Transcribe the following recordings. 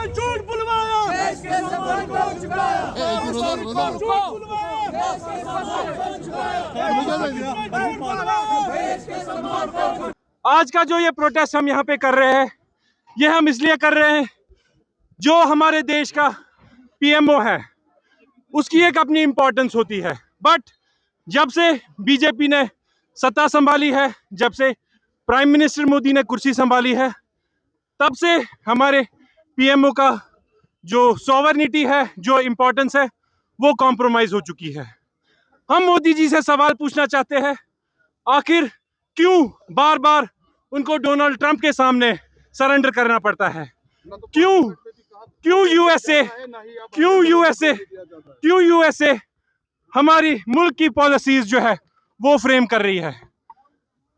झूठ बुलवाया, आज का जो ये प्रोटेस्ट हम यहाँ पे कर रहे हैं, ये हम इसलिए कर रहे हैं, जो हमारे देश का पीएमओ है उसकी एक अपनी इंपॉर्टेंस होती है। बट जब से बीजेपी ने सत्ता संभाली है, जब से प्राइम मिनिस्टर मोदी ने कुर्सी संभाली है, तब से हमारे पीएमओ का जो सॉवरेनिटी है, जो इंपॉर्टेंस है, वो कॉम्प्रोमाइज हो चुकी है। हम मोदी जी से सवाल पूछना चाहते हैं, आखिर क्यों बार बार उनको डोनाल्ड ट्रंप के सामने सरेंडर करना पड़ता है? क्यों यूएसए हमारी मुल्क की पॉलिसीज जो है वो फ्रेम कर रही है?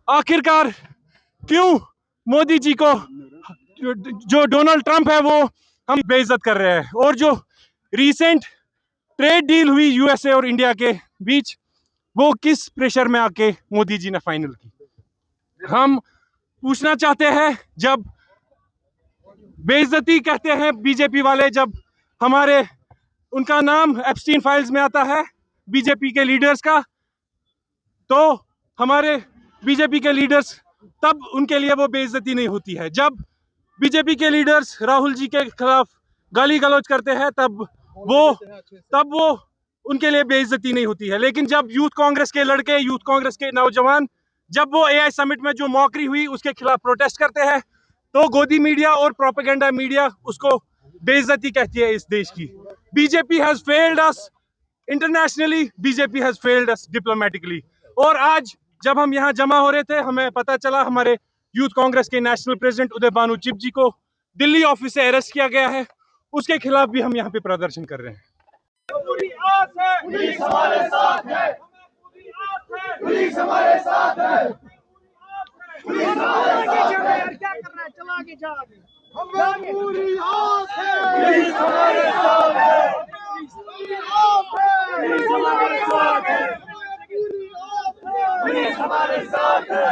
आखिरकार क्यों मोदी जी को जो डोनाल्ड ट्रंप है वो हम बेइज्जत कर रहे हैं? और जो रीसेंट ट्रेड डील हुई यूएसए और इंडिया के बीच, वो किस प्रेशर में आके मोदी जी ने फाइनल की? हम पूछना चाहते हैं, जब बेइज्जती कहते हैं बीजेपी वाले, जब उनका नाम एप्स्टीन फाइल्स में आता है बीजेपी के लीडर्स का, तो हमारे बीजेपी के लीडर्स, तब उनके लिए वो बेइज्जती नहीं होती है। जब बीजेपी के लीडर्स राहुल जी के खिलाफ गाली गलौज करते हैं, तब वो उनके लिए बेइज्जती नहीं होती है। लेकिन जब यूथ कांग्रेस के लड़के, यूथ कांग्रेस के नौजवान, जब वो एआई समिट में जो मॉकरी हुई उसके खिलाफ प्रोटेस्ट करते हैं, तो गोदी मीडिया और प्रोपेगेंडा मीडिया उसको बेइज्जती कहती है इस देश की। BJP has failed us internationally, BJP has failed us diplomatically. और आज जब हम यहाँ जमा हो रहे थे, हमें पता चला हमारे यूथ कांग्रेस के नेशनल प्रेसिडेंट उदय भानु चिप जी को दिल्ली ऑफिस से अरेस्ट किया गया है। उसके खिलाफ भी हम यहाँ पे प्रदर्शन कर रहे हैं। पूरी आस है, पुलिस हमारे साथ है, पुलिस हमारे साथ है, पुलिस हमारे साथ है। क्या कर रहा है? चला आगे, जा आगे। हमें पूरी आस है, पुलिस हमारे साथ है, पुलिस हमारे साथ है, पुलिस हमारे साथ है।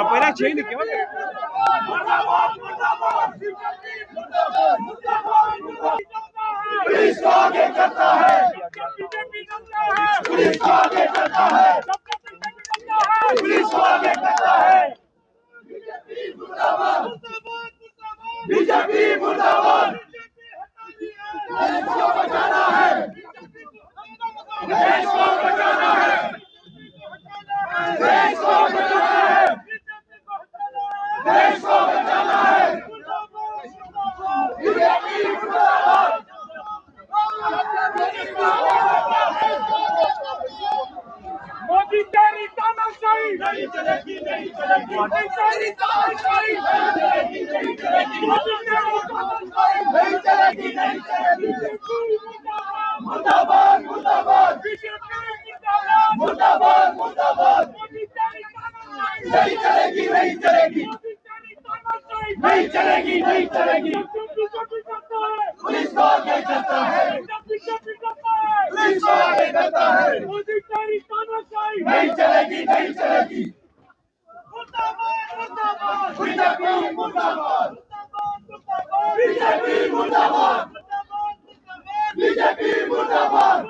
पहिला छैन के पुलिस को आगे करता है, पुलिस को आगे करता है, पुलिस को आगे करता है। बीजेपी मुर्दाबाद, देश को बचाना है, देश को बचाना है, देश को बचाना है, देश को बचाना है। बीजेपी मुर्दाबाद। मोदी तेरी तानाशाही नहीं चलेगी, नहीं चलेगी। मोदी तेरी तानाशाही नहीं चलेगी, नहीं चलेगी। मोदी तेरी तानाशाही नहीं चलेगी, नहीं चलेगी। मुर्दाबाद, मुर्दाबाद। बीजेपी मुर्दाबाद, मुर्दाबाद, मुर्दाबाद। मोदी तेरी तानाशाही नहीं चलेगी, नहीं चलेगी। मोदी तेरी तानाशाही नहीं चलेगी, नहीं चलेगी। पुलिस को आगे करता है, पुलिस को आगे करता है। मोदी तेरी तानाशाही नहीं चलेगी, नहीं चलेगी। मुर्दाबाद, बीजेपी मुर्दाबाद, बीजेपी मुर्दाबाद, बीजेपी मुर्दाबाद,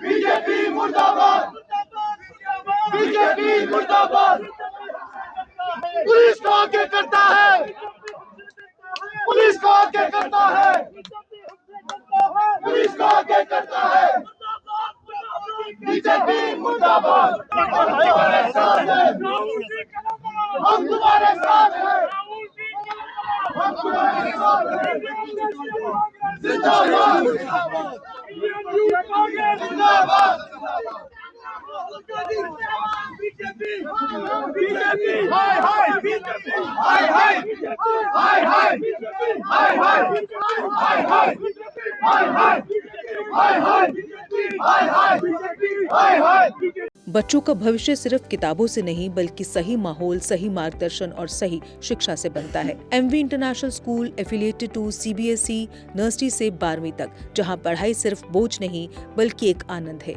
बीजेपी मुर्दाबाद, बीजेपी मुर्दाबाद। पुलिस को आगे करता है, पुलिस को आगे करता है, पुलिस को आगे करता है। बीजेपी मुर्दाबाद। हम तुम्हारे साथ हैं, हम तुम्हारे साथ हैं, हम तुम्हारे साथ हैं। जिंदाबाद, जिंदाबाद। बीजेपी, बीजेपी, हाय हाय बीजेपी, हाय हाय, हाय हाय, हाय हाय, हाय हाय, हाय हाय, हाय हाय, हाय हाय, हाय हाय। बच्चों का भविष्य सिर्फ किताबों से नहीं बल्कि सही माहौल, सही मार्गदर्शन और सही शिक्षा से बनता है। MV international school affiliated to CBSE nursery से 12वीं तक, जहां पढ़ाई सिर्फ बोझ नहीं बल्कि एक आनंद है।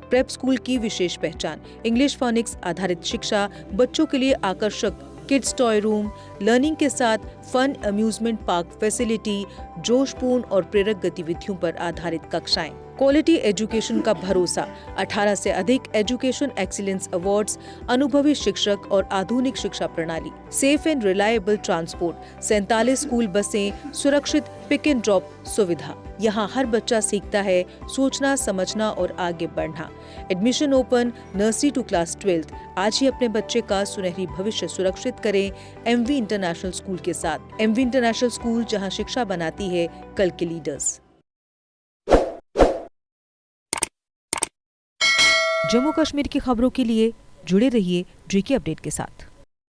प्रेप स्कूल की विशेष पहचान, इंग्लिश फोनिक्स आधारित शिक्षा, बच्चों के लिए आकर्षक किड्स टॉय रूम, लर्निंग के साथ फन अम्यूजमेंट पार्क फैसिलिटी, जोशपूर्ण और प्रेरक गतिविधियों पर आधारित कक्षाएं, क्वालिटी एजुकेशन का भरोसा, 18 से अधिक एजुकेशन एक्सीलेंस अवार्ड्स, अनुभवी शिक्षक और आधुनिक शिक्षा प्रणाली, safe and reliable transport, 47 school बसें, सुरक्षित पिक एंड ड्रॉप सुविधा। यहाँ हर बच्चा सीखता है सोचना, समझना और आगे बढ़ना। Admission open nursery to class 12। आज ही अपने बच्चे का सुनहरी भविष्य सुरक्षित करें एमवी इंटरनेशनल स्कूल के साथ। एमवी इंटरनेशनल स्कूल, जहाँ शिक्षा बनाती है कल के लीडर्स। जम्मू कश्मीर की खबरों के लिए जुड़े रहिए जेके अपडेट के साथ।